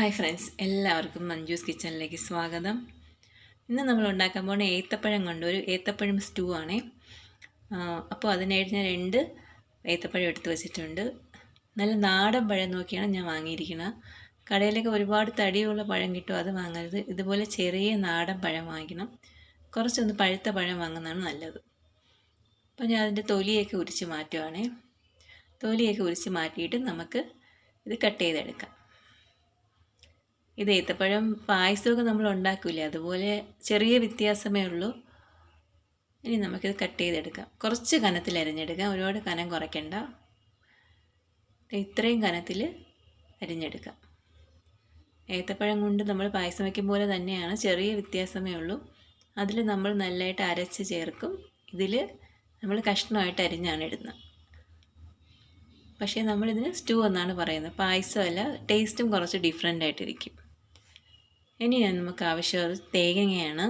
Hi friends, എല്ലാവർക്കും മഞ്ജൂസ് കിച്ചണിലേക്ക് സ്വാഗതം. ഇന്ന് നമ്മൾ ഉണ്ടാക്കാൻ പോകുന്ന ഏത്തപ്പഴം കൊണ്ട് ഒരു ഏത്തപ്പഴം സ്റ്റൂ ആണേ. അപ്പോൾ അതിനായിട്ട് ഞാൻ 2 ഏത്തപ്പഴം എടുത്ത് വെച്ചിട്ടുണ്ട്. നല്ല നാടൻ പഴം നോക്കിയാണ് ഞാൻ വാങ്ങിയിരിക്കുന്നത്. കടയിലൊക്കെ ഒരുപാട് തടിയുള്ള പഴം കിട്ടും, അത് വാങ്ങരുത്. ഇതുപോലെ ചെറിയ നാടൻ പഴം വാങ്ങിക്കണം. കുറച്ചൊന്ന് പഴുത്ത പഴം വാങ്ങുന്നതാണ് നല്ലത്. അപ്പോൾ ഞാൻ അതിൻ്റെ തൊലിയൊക്കെ ഉരിച്ച് മാറ്റുവാണേ. തൊലിയൊക്കെ ഉരിച്ച് മാറ്റിയിട്ട് നമുക്ക് ഇത് കട്ട് ചെയ്തെടുക്കാം. ഇത് ഏത്തപ്പഴം പായസമൊക്കെ നമ്മൾ ഉണ്ടാക്കില്ലേ, അതുപോലെ ചെറിയ വ്യത്യാസമേ ഉള്ളൂ. ഇനി നമുക്കിത് കട്ട് ചെയ്തെടുക്കാം. കുറച്ച് കനത്തിൽ അരിഞ്ഞെടുക്കാം, ഒരുപാട് കനം കുറയ്ക്കണ്ട. ഇത്രയും കനത്തിൽ അരിഞ്ഞെടുക്കാം. ഏത്തപ്പഴം കൊണ്ട് നമ്മൾ പായസം വയ്ക്കും പോലെ തന്നെയാണ്, ചെറിയ വ്യത്യാസമേ ഉള്ളൂ. അതിൽ നമ്മൾ നല്ലതായിട്ട് അരച്ച് ചേർക്കും. ഇതിൽ നമ്മൾ കഷ്ണമായിട്ട് അരിഞ്ഞാണ് ഇടുന്നത്. പക്ഷേ നമ്മളിതിന് സ്റ്റൂ എന്നാണ് പറയുന്നത്, പായസമല്ല. ടേസ്റ്റും കുറച്ച് ഡിഫറെൻ്റ് ആയിട്ടിരിക്കും. ഇനി നമുക്ക് ആവശ്യമുള്ളത് തേങ്ങയാണ്.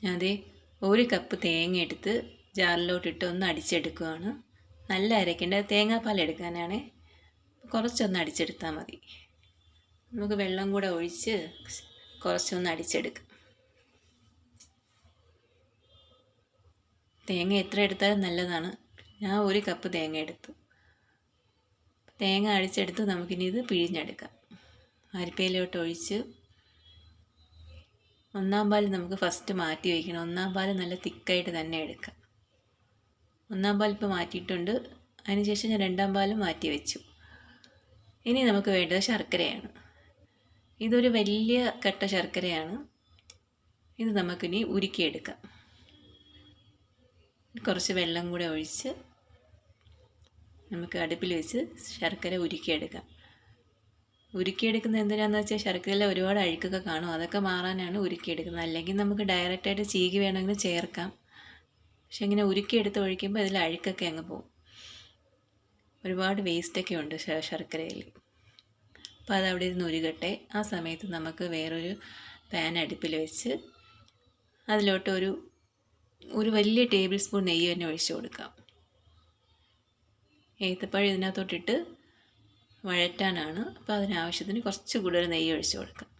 ഞാൻ 1 കപ്പ് തേങ്ങ എടുത്ത് ജാറിലോട്ടിട്ട് ഒന്ന് അടിച്ചെടുക്കുകയാണ്. നല്ല അരയ്ക്കേണ്ട, തേങ്ങാപ്പാൽ എടുക്കാനാണ്. കുറച്ചൊന്ന് അടിച്ചെടുത്താൽ മതി. നമുക്ക് വെള്ളം കൂടെ ഒഴിച്ച് കുറച്ചൊന്ന് അടിച്ചെടുക്കാം. തേങ്ങ എത്ര എടുത്താലും നല്ലതാണ്. ഞാൻ 1 കപ്പ് തേങ്ങ എടുത്തു. തേങ്ങ അടിച്ചെടുത്ത് നമുക്കിനി ഇത് പിഴിഞ്ഞെടുക്കാം. അരിപ്പയിലോട്ട് ഒഴിച്ച് 1-ാം പാൽ നമുക്ക് ഫസ്റ്റ് മാറ്റി വയ്ക്കണം. 1-ാം പാൽ നല്ല തിക്കായിട്ട് തന്നെ എടുക്കാം. 1-ാം പാൽ ഇപ്പോൾ മാറ്റിയിട്ടുണ്ട്. അതിനുശേഷം ഞാൻ 2-ാം പാലും മാറ്റി വെച്ചു. ഇനി നമുക്ക് വേണ്ടത് ശർക്കരയാണ്. ഇതൊരു വലിയ കട്ട ശർക്കരയാണ്. ഇത് നമുക്കിനി ഉരുക്കിയെടുക്കാം. കുറച്ച് വെള്ളം കൂടെ ഒഴിച്ച് നമുക്ക് അടുപ്പിൽ വെച്ച് ശർക്കര ഉരുക്കിയെടുക്കാം. ഉരുക്കിയെടുക്കുന്നത് എന്തിനാണെന്ന് വെച്ചാൽ ശർക്കരയിൽ ഒരുപാട് അഴുക്കൊക്കെ കാണും, അതൊക്കെ മാറാനാണ് ഉരുക്കിയെടുക്കുന്നത്. അല്ലെങ്കിൽ നമുക്ക് ഡയറക്റ്റായിട്ട് ചീകി വേണമെങ്കിൽ ചേർക്കാം. പക്ഷെ ഇങ്ങനെ ഉരുക്കിയെടുത്ത് ഒഴിക്കുമ്പോൾ ഇതിൽ അഴുക്കൊക്കെ അങ്ങ് പോകും. ഒരുപാട് വേസ്റ്റൊക്കെ ഉണ്ട് ശർക്കരയിൽ. അപ്പോൾ അതവിടെ ഇരുന്ന് ഉരുകട്ടെ. ആ സമയത്ത് നമുക്ക് വേറൊരു പാൻ അടുപ്പിൽ വെച്ച് അതിലോട്ട് ഒരു വലിയ ടേബിൾ സ്പൂൺ നെയ്യ് തന്നെ ഒഴിച്ചു കൊടുക്കാം. ഏത്തപ്പഴം ഇതിനകത്തോട്ടിട്ട് വഴറ്റാനാണ്. അപ്പോൾ അതിനാവശ്യത്തിന് കുറച്ച് കൂടുതൽ നെയ്യ് ഒഴിച്ചു കൊടുക്കാം.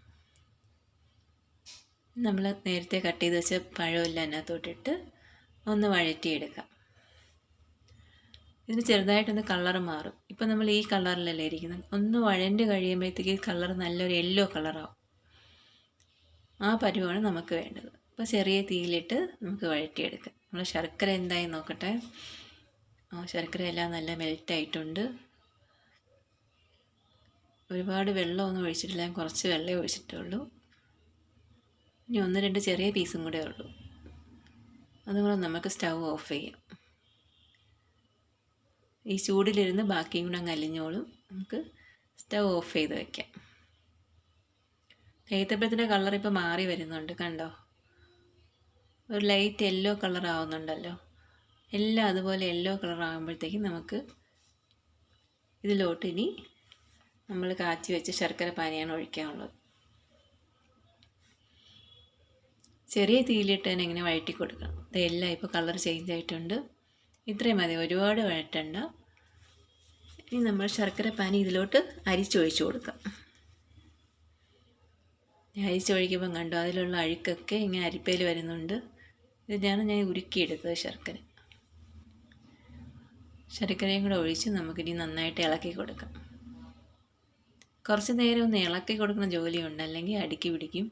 നമ്മൾ നേരത്തെ കട്ട് ചെയ്ത് വെച്ച പഴമെല്ലാം അതിനകത്തോട്ടിട്ട് ഒന്ന് വഴറ്റിയെടുക്കാം. ഇതിന് ചെറുതായിട്ടൊന്ന് കളറ് മാറും. ഇപ്പോൾ നമ്മൾ ഈ കളറിലല്ലേ ഇരിക്കുന്നത്. ഒന്ന് വഴണ്ട് കഴിയുമ്പോഴത്തേക്ക് കളർ നല്ലൊരു യെല്ലോ കളറാവും. ആ പരുവാണ് നമുക്ക് വേണ്ടത്. അപ്പോൾ ചെറിയ തീയിലിട്ട് നമുക്ക് വഴറ്റിയെടുക്കാം. നമ്മൾ ശർക്കര എന്തായി നോക്കട്ടെ. ശർക്കര എല്ലാം നല്ല മെൽറ്റായിട്ടുണ്ട്. ഒരുപാട് വെള്ളമൊന്നും ഒഴിച്ചിട്ടില്ല, കുറച്ച് വെള്ളമേ ഒഴിച്ചിട്ടുള്ളൂ. ഇനി 1-2 ചെറിയ പീസും കൂടെ ഉള്ളൂ. അതുകൊണ്ട് നമുക്ക് സ്റ്റൗ ഓഫ് ചെയ്യാം. ഈ ചൂടിലിരുന്ന് ബാക്കിയും കൂടെ അങ്ങ് അലിഞ്ഞോളും. നമുക്ക് സ്റ്റൗ ഓഫ് ചെയ്ത് വയ്ക്കാം. ഏത്തപ്പഴത്തിൻ്റെ കളർ ഇപ്പോൾ മാറി വരുന്നുണ്ട്, കണ്ടോ? ഒരു ലൈറ്റ് യെല്ലോ കളർ ആവുന്നുണ്ടല്ലോ. എല്ലാം അതുപോലെ യെല്ലോ കളർ ആകുമ്പോഴത്തേക്കും നമുക്ക് ഇതിലോട്ട് ഇനി നമ്മൾ കാച്ചി വെച്ച് ശർക്കര പാനിയാണ് ഒഴിക്കാനുള്ളത്. ചെറിയ തീയിലിട്ട് തന്നെ ഇങ്ങനെ വഴറ്റി കൊടുക്കണം. ഇതെല്ലാം ഇപ്പോൾ കളർ ചേഞ്ച് ആയിട്ടുണ്ട്. ഇത്രയും മതി, ഒരുപാട് വഴറ്റണ്ട. ഇനി നമ്മൾ ശർക്കര പാനി ഇതിലോട്ട് അരിച്ചൊഴിച്ച് കൊടുക്കാം. അരിച്ചൊഴിക്കുമ്പം കണ്ടോ, അതിലുള്ള അഴുക്കൊക്കെ ഇങ്ങനെ അരിപ്പയിൽ വരുന്നുണ്ട്. ഇതാണ് ഞാൻ ഉരുക്കിയെടുത്തത് ശർക്കരയും കൂടെ ഒഴിച്ച് നമുക്കിനി നന്നായിട്ട് ഇളക്കി കൊടുക്കാം. കുറച്ച് നേരം ഒന്ന് ഇളക്കി കൊടുക്കുന്ന ജോലിയുണ്ട്, അല്ലെങ്കിൽ അടുക്കി പിടിക്കും.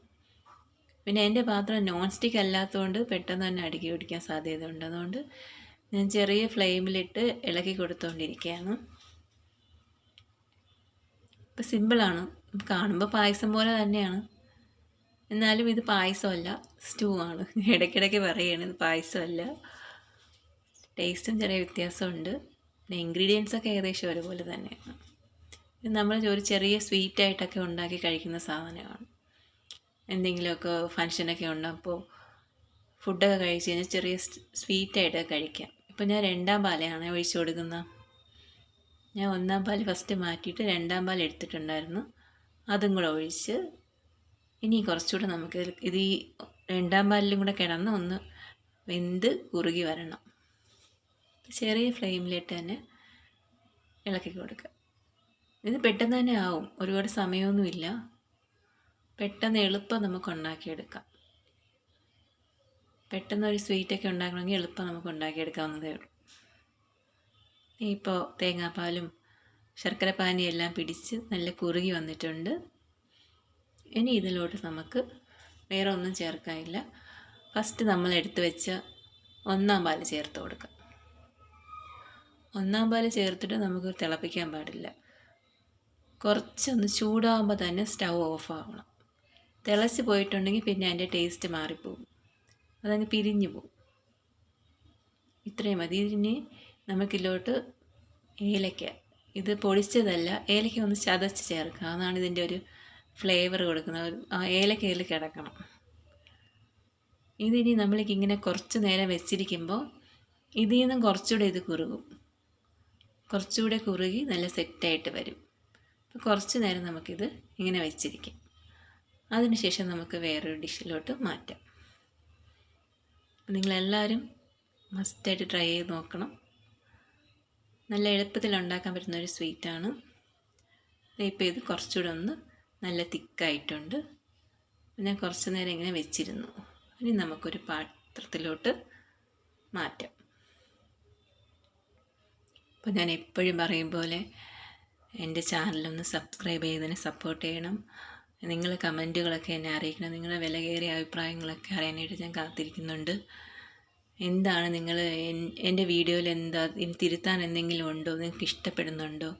പിന്നെ എൻ്റെ പാത്രം നോൺ സ്റ്റിക്ക് അല്ലാത്തതുകൊണ്ട് പെട്ടെന്ന് തന്നെ അടുക്കി പിടിക്കാൻ സാധ്യതയുണ്ട്. അതുകൊണ്ട് ഞാൻ ചെറിയ ഫ്ലെയിമിലിട്ട് ഇളക്കി കൊടുത്തുകൊണ്ടിരിക്കുകയാണ്. ഇപ്പം സിമ്പിളാണ്, കാണുമ്പോൾ പായസം പോലെ തന്നെയാണ്. എന്നാലും ഇത് പായസമല്ല, സ്റ്റൂ ആണ്. ഇടയ്ക്കിടയ്ക്ക് പറയുകയാണ് ഇത് പായസമല്ല. ടേസ്റ്റും ചെറിയ വ്യത്യാസമുണ്ട്. പിന്നെ ഇൻഗ്രീഡിയൻസൊക്കെ ഏകദേശം ഒരുപോലെ തന്നെയാണ്. ഇത് നമ്മൾ ഒരു ചെറിയ സ്വീറ്റായിട്ടൊക്കെ ഉണ്ടാക്കി കഴിക്കുന്ന സാധനമാണ്. എന്തെങ്കിലുമൊക്കെ ഫങ്ഷനൊക്കെ ഉണ്ടപ്പോൾ ഫുഡൊക്കെ കഴിച്ച് കഴിഞ്ഞാൽ ചെറിയ സ്വീറ്റായിട്ട് കഴിക്കാം. ഇപ്പം ഞാൻ 2-ാം പാലാണ് ഒഴിച്ചു കൊടുക്കുന്നത്. ഞാൻ 1-ാം പാൽ ഫസ്റ്റ് മാറ്റിയിട്ട് 2-ാം പാൽ എടുത്തിട്ടുണ്ടായിരുന്നു, അതും കൂടെ ഒഴിച്ച് ഇനി കുറച്ചുകൂടെ നമുക്ക് ഇത് ഈ 2-ാം പാലിലും കൂടെ കിടന്ന് ഒന്ന് വെന്ത് കുറുകി വരണം. ചെറിയ ഫ്ലെയിമിലിട്ട് തന്നെ ഇളക്കി കൊടുക്കുക. ഇത് പെട്ടെന്ന് തന്നെ ആവും, ഒരുപാട് സമയമൊന്നുമില്ല. പെട്ടെന്ന് എളുപ്പം നമുക്ക് ഉണ്ടാക്കിയെടുക്കാം. പെട്ടെന്ന് ഒരു സ്വീറ്റൊക്കെ ഉണ്ടാക്കണമെങ്കിൽ എളുപ്പം നമുക്ക് ഉണ്ടാക്കിയെടുക്കാവുന്നതേ ഉള്ളൂ. ഇപ്പോൾ തേങ്ങാപ്പാലും ശർക്കര പാനിയും എല്ലാം പിടിച്ച് നല്ല കുറുകി വന്നിട്ടുണ്ട്. ഇനി ഇതിലോട്ട് നമുക്ക് വേറെ ഒന്നും ചേർക്കാനില്ല. ഫസ്റ്റ് നമ്മൾ എടുത്തു വെച്ച 1-ാം പാൽ ചേർത്ത് കൊടുക്കാം. 1-ാം പാൽ ചേർത്തിട്ട് നമുക്ക് തിളപ്പിക്കാൻ പാടില്ല. കുറച്ചൊന്ന് ചൂടാകുമ്പോൾ തന്നെ സ്റ്റൗ ഓഫ് ആവണം. തിളച്ച് പോയിട്ടുണ്ടെങ്കിൽ പിന്നെ അതിൻ്റെ ടേസ്റ്റ് മാറിപ്പോകും, അതങ്ങ് പിരിഞ്ഞു പോകും. ഇത്രയും മതി. ഇതിന് നമുക്കിതിലോട്ട് ഏലക്ക, ഇത് പൊടിച്ചതല്ല, ഏലക്ക ഒന്ന് ചതച്ച് ചേർക്കുക. അതാണ് ഇതിൻ്റെ ഒരു ഫ്ലേവർ കൊടുക്കുന്നത്. ആ ഏലക്ക ഇതിൽ കിടക്കണം. ഇതിനി നമ്മളിങ്ങനെ കുറച്ച് നേരം വെച്ചിരിക്കുമ്പോൾ ഇതിൽ നിന്നും കുറച്ചുകൂടെ ഇത് കുറുകും. കുറച്ചുകൂടെ കുറുകി നല്ല സെറ്റായിട്ട് വരും. അപ്പോൾ കുറച്ച് നേരം നമുക്കിത് ഇങ്ങനെ വെച്ചിരിക്കാം. അതിനുശേഷം നമുക്ക് വേറൊരു ഡിഷിലോട്ട് മാറ്റാം. നിങ്ങളെല്ലാവരും മസ്റ്റായിട്ട് ട്രൈ ചെയ്ത് നോക്കണം. നല്ല എളുപ്പത്തിൽ ഉണ്ടാക്കാൻ പറ്റുന്ന ഒരു സ്വീറ്റാണ്. ഇപ്പോൾ ഇത് കുറച്ചുകൂടെ ഒന്ന് നല്ല തിക്കായിട്ടുണ്ട്. ഞാൻ കുറച്ച് നേരം ഇങ്ങനെ വെച്ചിരുന്നു. ഇനി നമുക്കൊരു പാത്രത്തിലോട്ട് മാറ്റാം. അപ്പോൾ ഞാൻ എപ്പോഴും പറയും പോലെ എൻ്റെ ചാനലൊന്ന് സബ്സ്ക്രൈബ് ചെയ്തതിന് സപ്പോർട്ട് ചെയ്യണം. നിങ്ങൾ കമൻറ്റുകളൊക്കെ എന്നെ അറിയിക്കണം. നിങ്ങളുടെ വിലയേറിയ അഭിപ്രായങ്ങളൊക്കെ അറിയാനായിട്ട് ഞാൻ കാത്തിരിക്കുന്നുണ്ട്. എന്താണ് നിങ്ങൾ എൻ്റെ വീഡിയോയിൽ എന്താ തിരുത്താൻ എന്തെങ്കിലും ഉണ്ടോ, നിങ്ങൾക്ക് ഇഷ്ടപ്പെടുന്നുണ്ടോ,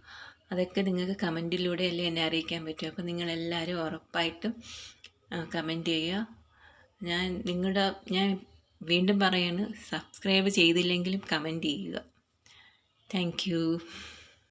അതൊക്കെ നിങ്ങൾക്ക് കമൻറ്റിലൂടെ അല്ലേ എന്നെ അറിയിക്കാൻ പറ്റും. അപ്പോൾ നിങ്ങളെല്ലാവരും ഉറപ്പായിട്ടും കമൻറ്റ് ചെയ്യുക. ഞാൻ വീണ്ടും പറയുന്നു, സബ്സ്ക്രൈബ് ചെയ്തില്ലെങ്കിലും കമൻറ്റ് ചെയ്യുക. Thank you.